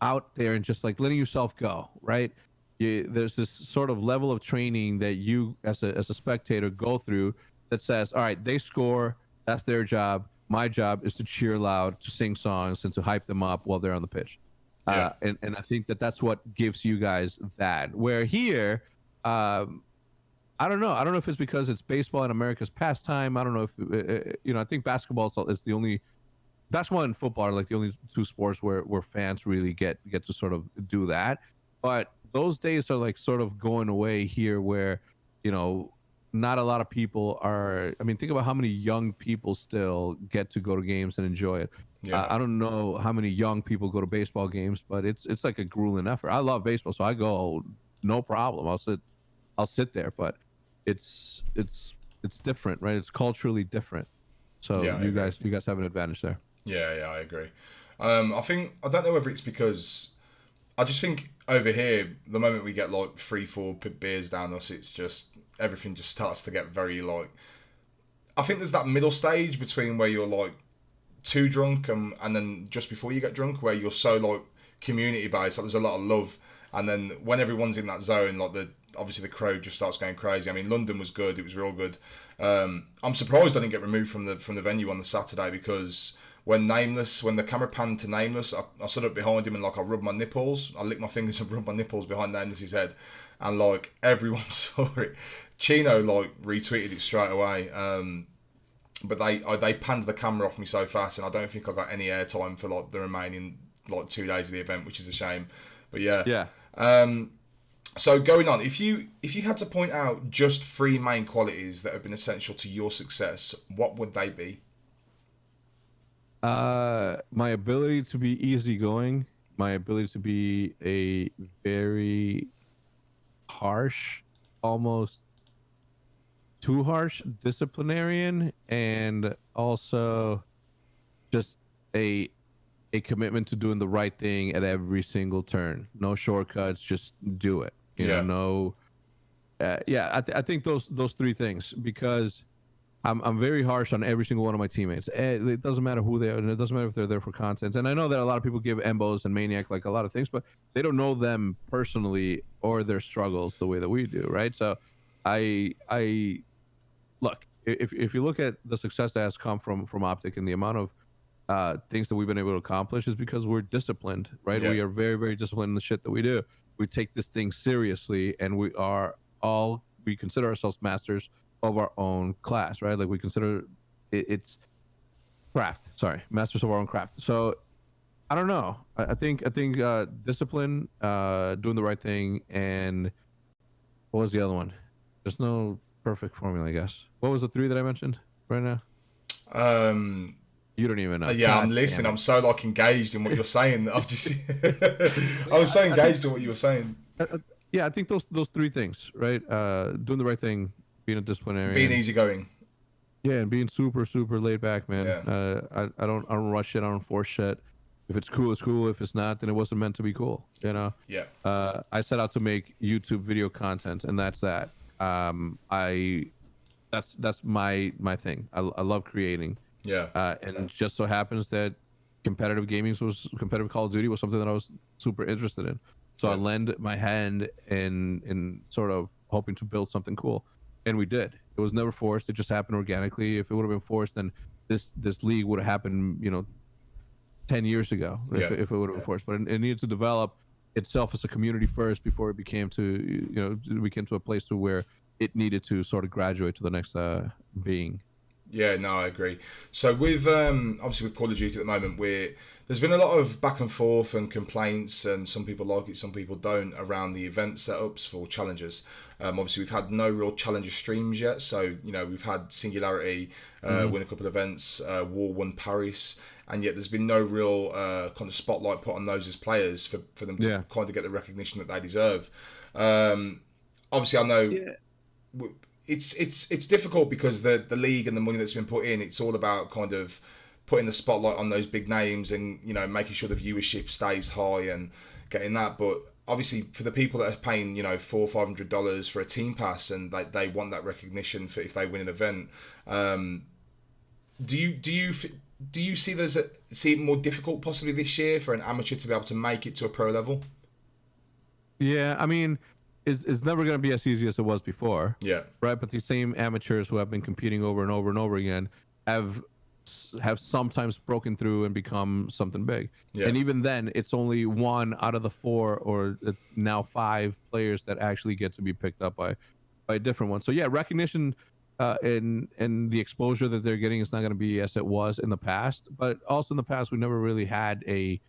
out there and just letting yourself go, right? There's this sort of level of training that you as a spectator go through that says, all right, they score, that's their job. My job is to cheer loud, to sing songs, and to hype them up while they're on the pitch. Yeah, And I think that that's what gives you guys that. Where here, I don't know. I don't know if it's because it's baseball in America's pastime. I don't know if I think is the only basketball and football are the only two sports where fans really get to sort of do that. But those days are sort of going away here, where you know not a lot of people are. I mean, think about how many young people still get to go to games and enjoy it. yeah, I don't know how many young people go to baseball games, but it's like a grueling effort. I love baseball, so I go no problem. I'll sit there, but it's different, right? It's culturally different. So yeah. I you agree. guys you guys have an advantage there. Yeah, yeah, I agree. I don't know whether it's because I just think over here, the moment we get 3, 4 beers down us, it's just everything just starts to get very I think there's that middle stage between where you're too drunk and then just before you get drunk, where you're so community based, there's a lot of love, and then when everyone's in that zone, obviously the crowd just starts going crazy. I mean, London was good; it was real good. I'm surprised I didn't get removed from the venue on the Saturday, because when the camera panned to Nameless, I stood up behind him and I rubbed my nipples. I licked my fingers and rubbed my nipples behind Nameless's head, and everyone saw it. Chino retweeted it straight away. But they panned the camera off me so fast, and I don't think I got any airtime for the remaining 2 days of the event, which is a shame. But yeah. Yeah. So going on, if you had to point out just 3 main qualities that have been essential to your success, what would they be? My ability to be easygoing, my ability to be a very harsh, almost too harsh disciplinarian, and also just a commitment to doing the right thing at every single turn. No shortcuts, just do it. Yeah. No. Yeah, I think those three things, because I'm very harsh on every single one of my teammates. It doesn't matter who they are, and it doesn't matter if they're there for content. And I know that a lot of people give Embos and Maniac like a lot of things, but they don't know them personally or their struggles the way that we do, right? So, I look, if you look at the success that has come from Optic and the amount of things that we've been able to accomplish, is because we're disciplined, right? Yeah. We are very, very disciplined in the shit that we do. We take this thing seriously, and we consider ourselves masters of our own class, right? Like we consider it's craft. Sorry, masters of our own craft. So I don't know. I think discipline, doing the right thing, and what was the other one? There's no perfect formula, I guess. What was the three that I mentioned right now? Um, You don't even know. yeah, I'm God listening. damn I'm so like engaged in what you're saying that I've just. I was so engaged in what you were saying. Yeah, I think those three things, right? Doing the right thing, being a disciplinarian, Being easygoing. yeah, and being super super laid back, man. Yeah. I don't rush shit. I don't force shit. If it's cool, it's cool. If it's not, then it wasn't meant to be cool. Yeah. I set out to make YouTube video content, and that's that. I that's my thing. I love creating. Yeah. And it just so happens that competitive Call of Duty was something that I was super interested in. So I lend my hand in sort of hoping to build something cool, and we did. It was never forced. It just happened organically. If it would have been forced, then this league would have happened, 10 years ago, if it would have been forced. But it needed to develop itself as a community first before it became to a place to where it needed to sort of graduate to the next being. Yeah, no, I agree. So with obviously with Call of Duty at the moment, there's been a lot of back and forth and complaints, and some people like it, some people don't, around the event setups for challenges. Obviously, we've had no real challenger streams yet, so we've had Singularity win a couple of events, War won Paris, and yet there's been no real kind of spotlight put on those as players for them to kind of get the recognition that they deserve. Obviously, I know. Yeah. It's difficult because the league and the money that's been put in, it's all about kind of putting the spotlight on those big names and making sure the viewership stays high and getting that. But obviously for the people that are paying $400-500 for a team pass, and they want that recognition for if they win an event, do you see see it more difficult possibly this year for an amateur to be able to make it to a pro level? Yeah, I mean, it's never going to be as easy as it was before. Yeah. Right, but these same amateurs who have been competing over and over and over again have sometimes broken through and become something big. Yeah. And even then, it's only one out of the four or now five players that actually get to be picked up by a different one. So yeah, recognition and the exposure that they're getting is not going to be as it was in the past. But also in the past, we never really had a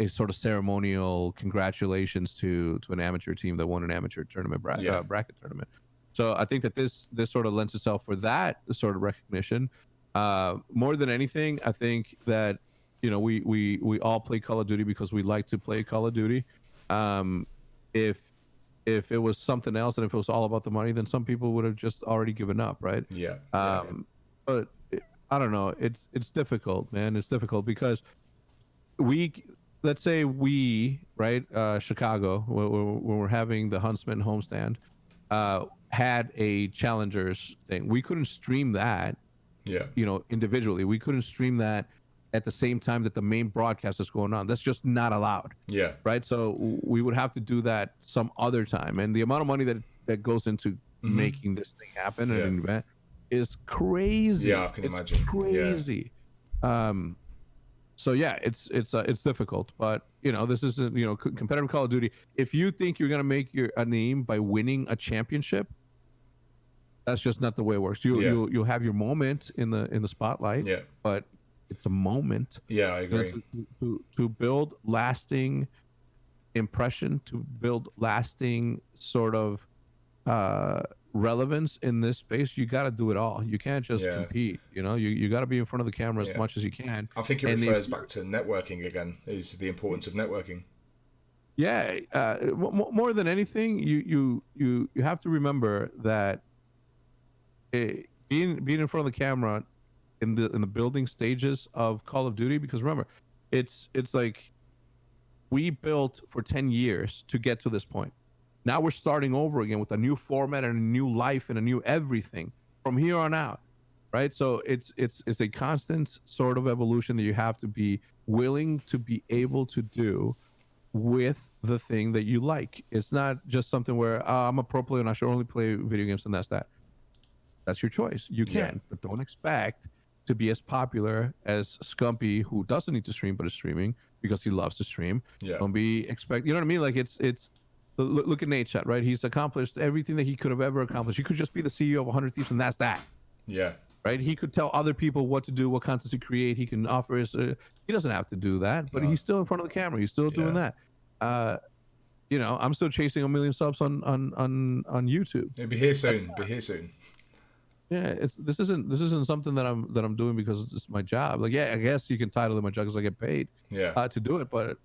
sort of ceremonial congratulations to an amateur team that won an amateur tournament bracket tournament. So I think that this sort of lends itself for that sort of recognition. More than anything, I think that we all play Call of Duty because we like to play Call of Duty. If it was something else and if it was all about the money, then some people would have just already given up, right? Yeah. But I don't know. It's difficult, man. It's difficult because let's say Chicago, when we're having the Huntsman homestand, had a challengers thing. We couldn't stream that, individually. We couldn't stream that at the same time that the main broadcast is going on. That's just not allowed. Yeah. Right. So we would have to do that some other time. And the amount of money that goes into making this thing happen at an event is crazy. Yeah, I can imagine. Crazy. Yeah. So yeah, it's difficult, but this is competitive Call of Duty. If you think you're gonna make a name by winning a championship, that's just not the way it works. You'll have your moment in the spotlight, but it's a moment. Yeah, I agree. To build lasting impression, to build lasting sort of relevance in this space, you got to do it all. You can't just compete. You got to be in front of the camera as much as you can. I think it refers back to networking again. Is the importance of networking. Yeah, more than anything, you have to remember that being in front of the camera in the building stages of Call of Duty, because remember, it's like we built for 10 years to get to this point. Now we're starting over again with a new format and a new life and a new everything from here on out, right? So it's a constant sort of evolution that you have to be willing to be able to do with the thing that you like. It's not just something where I'm a pro player and I should only play video games and that's that. That's your choice. You Yeah. can, but don't expect to be as popular as Scumpy, who doesn't need to stream but is streaming because he loves to stream. Yeah. Don't be expect. You know what I mean? Like it's. Look at Nate Chat, right? He's accomplished everything that he could have ever accomplished. You could just be the CEO of 100 Thieves, and that's that. Yeah. Right? He could tell other people what to do, what content to create. He can offer his. He doesn't have to do that, but he's still in front of the camera. He's still doing that. You know, I'm still chasing 1 million subs on YouTube. It'll be here soon. Be here soon. Yeah, this isn't something that I'm doing because it's my job. Like, yeah, I guess you can title it my job because I get paid to do it, but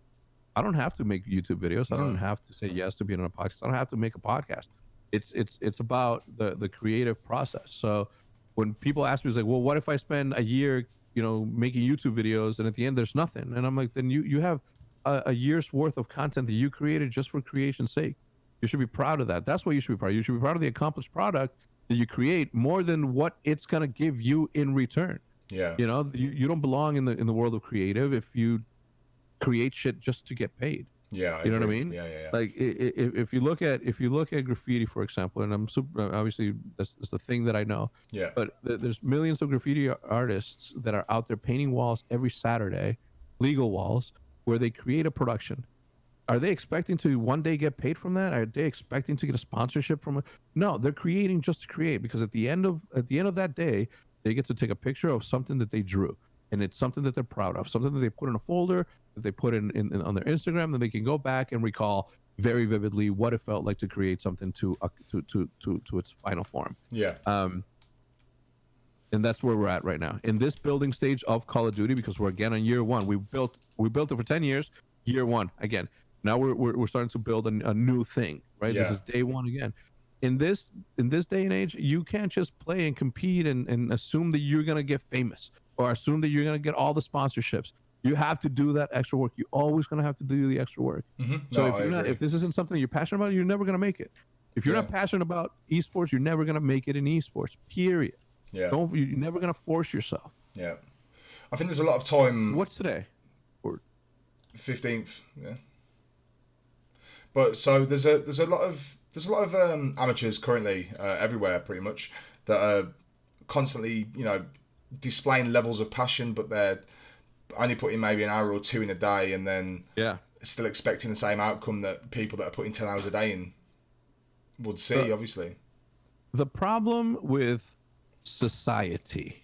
I don't have to make YouTube videos. I don't have to say yes to being on a podcast. I don't have to make a podcast. It's about the creative process. So when people ask me, it's like, well, what if I spend a year, you know, making YouTube videos and at the end there's nothing? And I'm like, then you have a year's worth of content that you created just for creation's sake. You should be proud of that. That's what you should be proud of. You should be proud of the accomplished product that you create more than what it's gonna give you in return. Yeah. You know, you don't belong in the world of creative if you create shit just to get paid. Yeah, you know what I mean? Yeah. Like if you look at graffiti, for example, and I'm super obviously that's the thing that I know. Yeah. But there's millions of graffiti artists that are out there painting walls every Saturday, legal walls, where they create a production. Are they expecting to one day get paid from that? Are they expecting to get a sponsorship from it? No, they're creating just to create, because at the end of that day, they get to take a picture of something that they drew, and it's something that they're proud of, something that they put in a folder, that they put in on their Instagram, that they can go back and recall very vividly what it felt like to create something to its final form. Yeah. And that's where we're at right now in this building stage of Call of Duty, because we're again on year one. We built it for 10 years. Year one again. Now we're starting to build a new thing, right? Yeah. This is day one again. In this day and age, you can't just play and compete and assume that you're gonna get famous or assume that you're gonna get all the sponsorships. You have to do that extra work. You're always gonna have to do the extra work. Mm-hmm. So if this isn't something you're passionate about, you're never gonna make it. If you're not passionate about esports, you're never gonna make it in esports. Period. Yeah. You're never gonna force yourself. Yeah. I think there's a lot of time. What's today? 15th. Yeah. But so there's a lot of amateurs currently everywhere pretty much that are constantly, you know, displaying levels of passion, but they're only putting maybe an hour or two in a day, and then still expecting the same outcome that people that are putting 10 hours a day in would see. Obviously, the problem with society,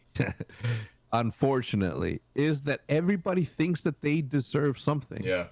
unfortunately, is that everybody thinks that they deserve something. Yeah.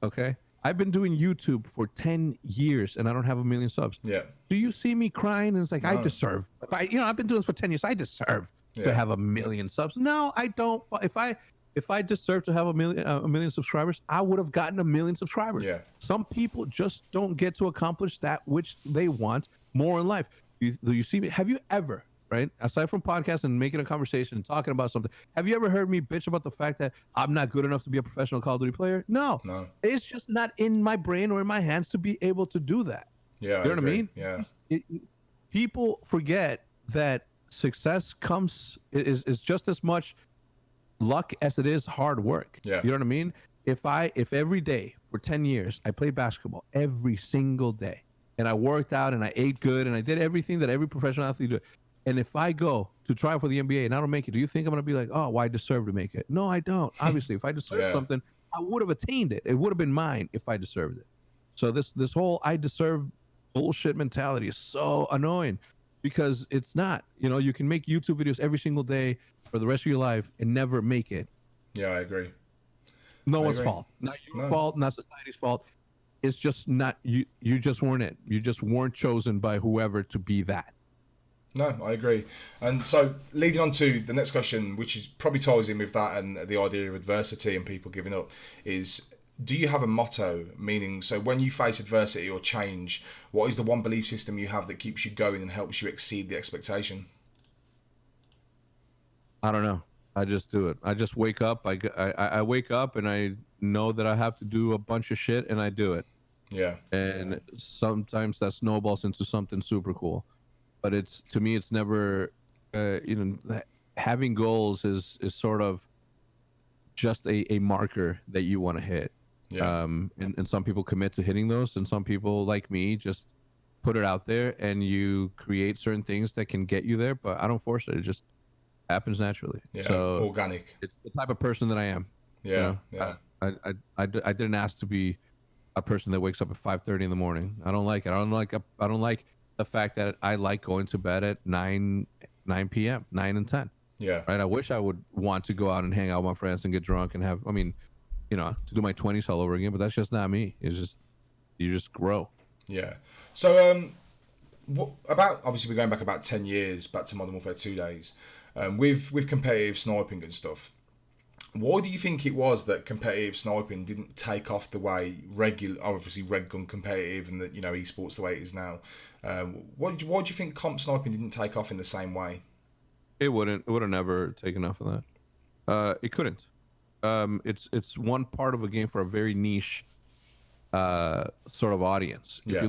Okay. I've been doing YouTube for 10 years and I don't have 1 million subs. Yeah. Do you see me crying? And it's like, no. I deserve. I've been doing this for 10 years. I deserve to have 1 million subs. No, I don't. If I deserve to have a million subscribers, I would have gotten 1 million subscribers. Yeah. Some people just don't get to accomplish that which they want more in life. Do you see me? Have you ever, right, aside from podcasts and making a conversation and talking about something, have you ever heard me bitch about the fact that I'm not good enough to be a professional Call of Duty player? No. It's just not in my brain or in my hands to be able to do that. Yeah. You know what I mean? Yeah. People forget that success is just as much luck as it is hard work. Yeah. You know what I mean? If every day for 10 years I played basketball every single day and I worked out and I ate good and I did everything that every professional athlete do, and if I go to try for the NBA and I don't make it, do you think I'm going to be like, oh, well, I deserve to make it? No, I don't. Obviously, if I deserved something, I would have attained it. It would have been mine if I deserved it. So this whole I deserve bullshit mentality is so annoying, because it's not. You know, you can make YouTube videos every single day for the rest of your life and never make it. Yeah, I agree. No one's fault. Not your fault, not society's fault. It's just not you. You just weren't it. You just weren't chosen by whoever to be that. No, I agree. And so leading on to the next question, which is probably ties in with that and the idea of adversity and people giving up, is do you have a motto? Meaning, so when you face adversity or change, what is the one belief system you have that keeps you going and helps you exceed the expectation? I don't know. I just do it. I just wake up. I wake up and I know that I have to do a bunch of shit, and I do it. Yeah. And sometimes that snowballs into something super cool. But it's, to me, it's never, having goals is sort of just a marker that you want to hit. Yeah. And some people commit to hitting those, and some people, like me, just put it out there, and you create certain things that can get you there. But I don't force it. It just happens naturally. Yeah. So Organic. it's the type of person that I am. You Yeah. know, Yeah. I didn't ask to be a person that wakes up at 5:30 in the morning. I don't like it. I don't like the fact that I like going to bed at 9 p.m., 9 and 10. Yeah. Right. I wish I would want to go out and hang out with my friends and get drunk and have, I mean, to do my 20s all over again, but that's just not me. It's just, you just grow. Yeah. So, what about, obviously we're going back about 10 years, back to Modern Warfare 2 days, with competitive sniping and stuff. Why do you think it was that competitive sniping didn't take off the way regular, obviously red gun competitive, and that esports the way it is now? Why do you think comp sniping didn't take off in the same way? It would have never taken off of that. It couldn't. It's one part of a game for a very niche sort of audience. Yeah. If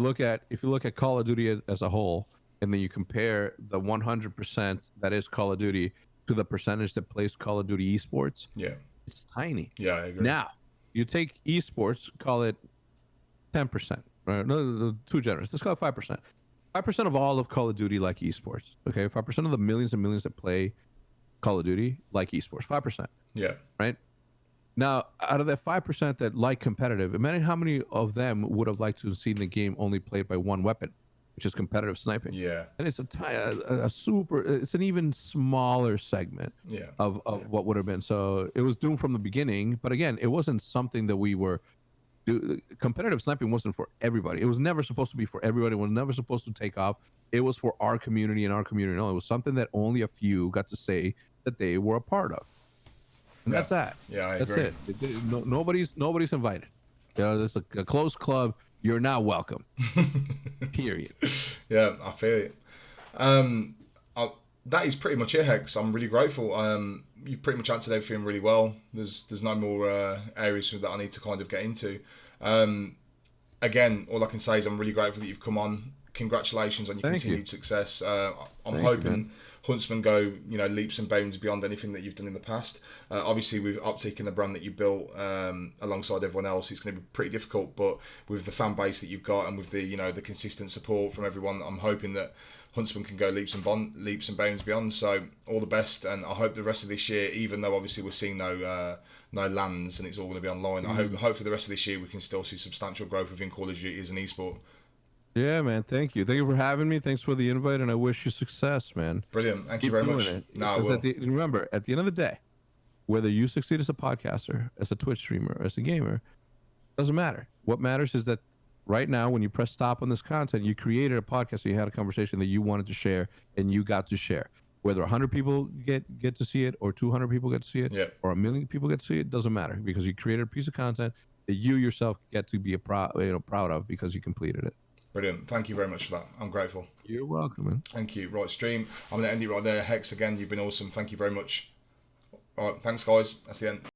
you look at Call of Duty as a whole, and then you compare the 100% that is Call of Duty to the percentage that plays Call of Duty esports, Yeah. it's tiny. Yeah, I agree. Now, you take esports, call it 10%. Right? No, too generous. Let's call it 5%. 5% of all of Call of Duty like esports. Okay, 5% of the millions and millions that play Call of Duty like esports. 5%. Yeah. Right. Now, out of that 5% that like competitive, imagine how many of them would have liked to have seen the game only played by one weapon, which is competitive sniping. Yeah. And it's it's an even smaller segment Yeah. of what would have been. So it was doomed from the beginning. But again, it wasn't something that we were. Competitive sniping wasn't for everybody. It was never supposed to be for everybody. It was never supposed to take off. It was for our community and our community. No, it was something that only a few got to say that they were a part of. And Yeah. that's that. Yeah, I That's agree. it. Nobody's invited. There's a closed club. You're not welcome. Period. Yeah, I feel it. Um, that is pretty much it, Hex. I'm really grateful. You've pretty much answered everything really well. There's no more areas that I need to kind of get into. Um, Again, all I can say is I'm really grateful that you've come on. Congratulations on your Thank continued you. success. I'm Thank you, hoping man. Huntsman go, leaps and bounds beyond anything that you've done in the past. Obviously, with Optic and the brand that you built alongside everyone else, it's going to be pretty difficult. But with the fan base that you've got and with the consistent support from everyone, I'm hoping that Huntsman can go leaps and bounds beyond. So all the best, and I hope the rest of this year, even though obviously we're seeing no lands and it's all going to be online, I hope hopefully the rest of this year we can still see substantial growth within Call of Duty as an esport. Yeah, man. Thank you. Thank you for having me. Thanks for the invite, and I wish you success, man. Brilliant. Thank you Keep very doing much. it. No, I Because will. remember, at the end of the day, whether you succeed as a podcaster, as a Twitch streamer, as a gamer, doesn't matter. What matters is that right now, when you press stop on this content, you created a podcast, so you had a conversation that you wanted to share, and you got to share. Whether 100 people get to see it, or 200 people get to see it, Yeah. or 1 million people get to see it, doesn't matter, because you created a piece of content that you yourself get to be proud of because you completed it. Brilliant. Thank you very much for that. I'm grateful. You're welcome, man. Thank you. Right, stream. I'm going to end it right there. Hex, again, you've been awesome. Thank you very much. All right, thanks, guys. That's the end.